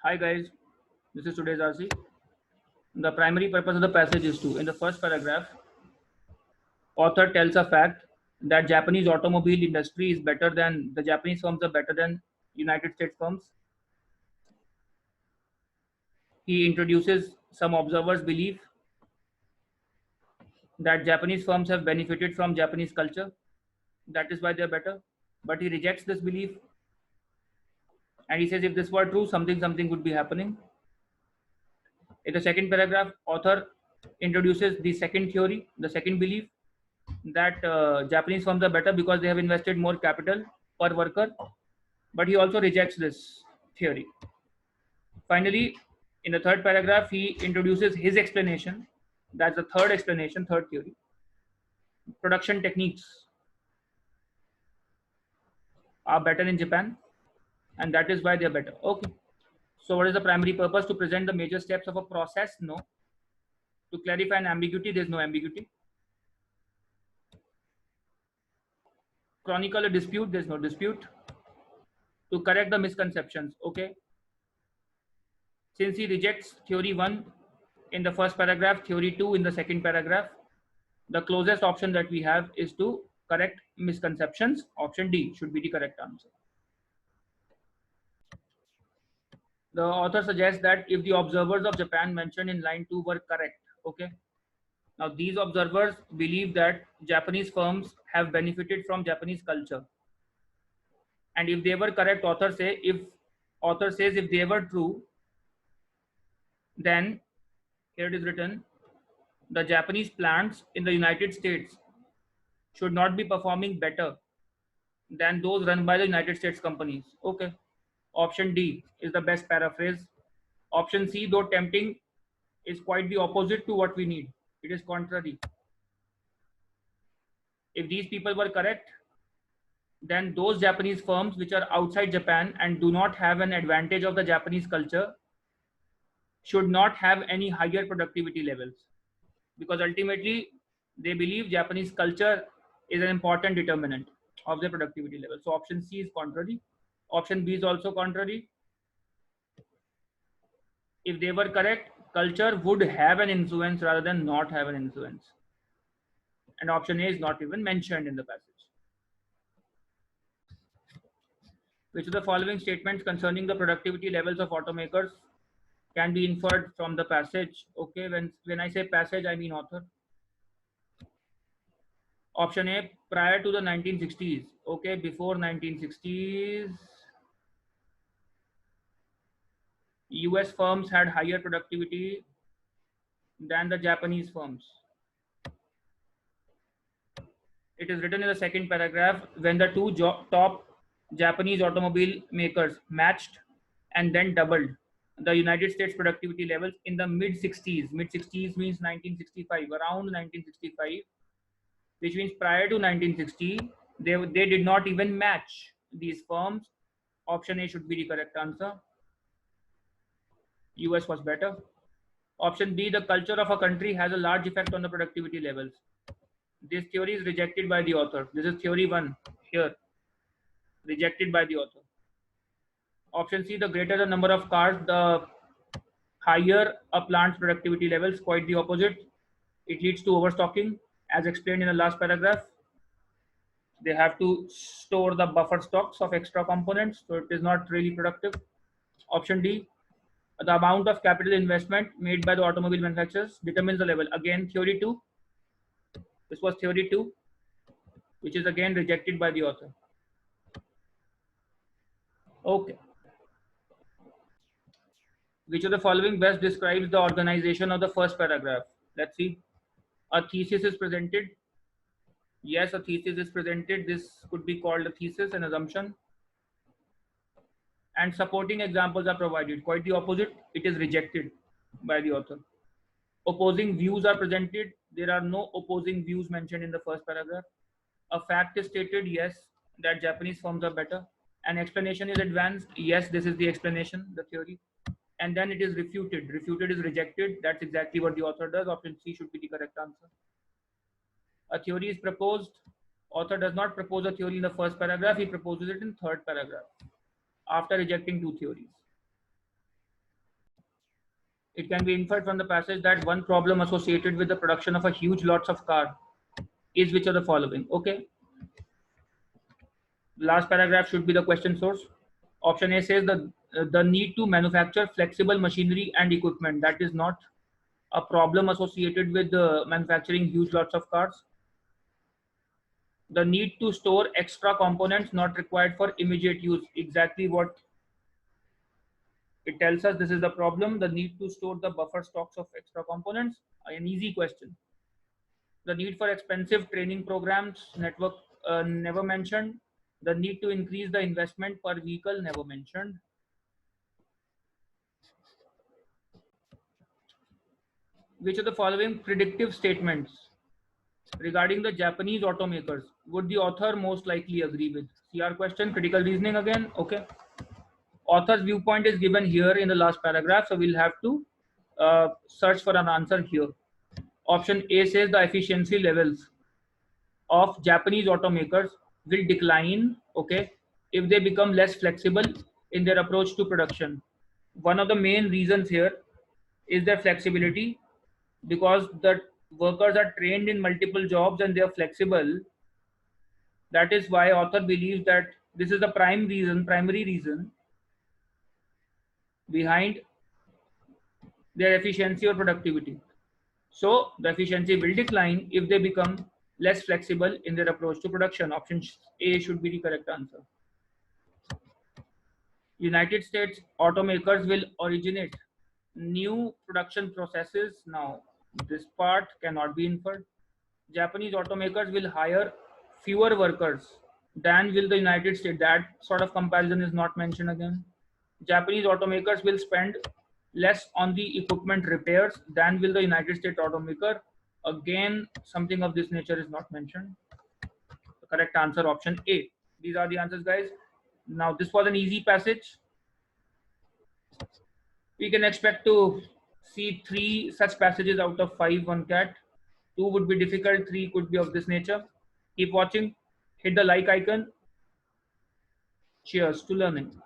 Hi guys, this is today's RC. The primary purpose of the passage is to, in the first paragraph, author tells a fact that Japanese automobile industry is better than the Japanese firms are better than United States firms. He introduces some observers' belief that Japanese firms have benefited from Japanese culture. That is why they are better. But he rejects this belief and he says if this were true, something would be happening. In the second paragraph, author introduces the second theory, the second belief that Japanese firms are better because they have invested more capital per worker, but he also rejects this theory. Finally, in the third paragraph, he introduces his explanation. That's the third explanation, third theory. Production techniques are better in Japan, and that is why they are better. Okay. So, what is the primary purpose? To present the major steps of a process? No. To clarify an ambiguity, there is no ambiguity. Chronicle a dispute, there is no dispute. To correct the misconceptions. Okay. Since he rejects theory 1 in the first paragraph, theory 2 in the second paragraph, the closest option that we have is to correct misconceptions. Option D should be the correct answer. The author suggests that if the observers of Japan mentioned in line 2 were correct, okay. Now these observers believe that Japanese firms have benefited from Japanese culture. And if they were correct, author says if they were true, then here it is written, the Japanese plants in the United States should not be performing better than those run by the United States companies. Okay. Option D is the best paraphrase. Option C, though tempting, is quite the opposite to what we need. It is contrary. If these people were correct, then those Japanese firms which are outside Japan and do not have an advantage of the Japanese culture should not have any higher productivity levels, because ultimately they believe Japanese culture is an important determinant of their productivity level. So option C is contrary. Option B is also contrary. If they were correct, culture would have an influence rather than not have an influence. And option A is not even mentioned in the passage. Which of the following statements concerning the productivity levels of automakers can be inferred from the passage? Okay, when I say passage, I mean author. Option A, prior to the 1960s. Okay, before 1960s, US firms had higher productivity than the Japanese firms. It is written in the second paragraph, when the two top Japanese automobile makers matched and then doubled the United States productivity levels in the mid 60s. Mid 60s means 1965, around 1965, which means prior to 1960, they did not even match these firms. Option A should be the correct answer. US was better. Option B, the culture of a country has a large effect on the productivity levels. This theory is rejected by the author. This is theory 1 here, rejected by the author. Option C, the greater the number of cars, the higher a plant's productivity levels. Quite the opposite. It leads to overstocking, as explained in the last paragraph. They have to store the buffer stocks of extra components, so it is not really productive. Option D, the amount of capital investment made by the automobile manufacturers determines the level. Again, theory 2. This was theory 2, which is again rejected by the author. Okay. Which of the following best describes the organization of the first paragraph? Let's see. A thesis is presented. Yes, a thesis is presented. This could be called a thesis, an assumption. And supporting examples are provided. Quite the opposite. It is rejected by the author. Opposing views are presented. There are no opposing views mentioned in the first paragraph. A fact is stated, yes, that Japanese firms are better. An explanation is advanced. Yes, this is the explanation, the theory. And then it is refuted. Refuted is rejected. That's exactly what the author does. Option C should be the correct answer. A theory is proposed. Author does not propose a theory in the first paragraph. He proposes it in third paragraph after rejecting two theories. It can be inferred from the passage that one problem associated with the production of a huge lots of car is which of the following. Okay, last paragraph should be the question source. Option A says the need to manufacture flexible machinery and equipment, that is not a problem associated with manufacturing huge lots of cars. The need to store extra components not required for immediate use, exactly what it tells us. This is the problem, the need to store the buffer stocks of extra components, an easy question. The need for expensive training programs, network, never mentioned. The need to increase the investment per vehicle, never mentioned. Which of the following predictive statements regarding the Japanese automakers would the author most likely agree with? CR question, critical reasoning again. Okay. Author's viewpoint is given here in the last paragraph, so we'll have to search for an answer here. Option A says the efficiency levels of Japanese automakers will decline, okay, if they become less flexible in their approach to production. One of the main reasons here is their flexibility, because the workers are trained in multiple jobs and they are flexible. That is why author believes that this is the primary reason behind their efficiency or productivity. So the efficiency will decline if they become less flexible in their approach to production. Option A should be the correct answer. United States automakers will originate new production processes. Now, this part cannot be inferred. Japanese automakers will hire fewer workers than will the United States. That sort of comparison is not mentioned again. Japanese automakers will spend less on the equipment repairs than will the United States automaker. Again, something of this nature is not mentioned. The correct answer, option A. These are the answers, guys. Now, this was an easy passage. We can expect to see 3 such passages out of 5 on CAT. 2 would be difficult, 3 could be of this nature. Keep watching, hit the like icon. Cheers to learning.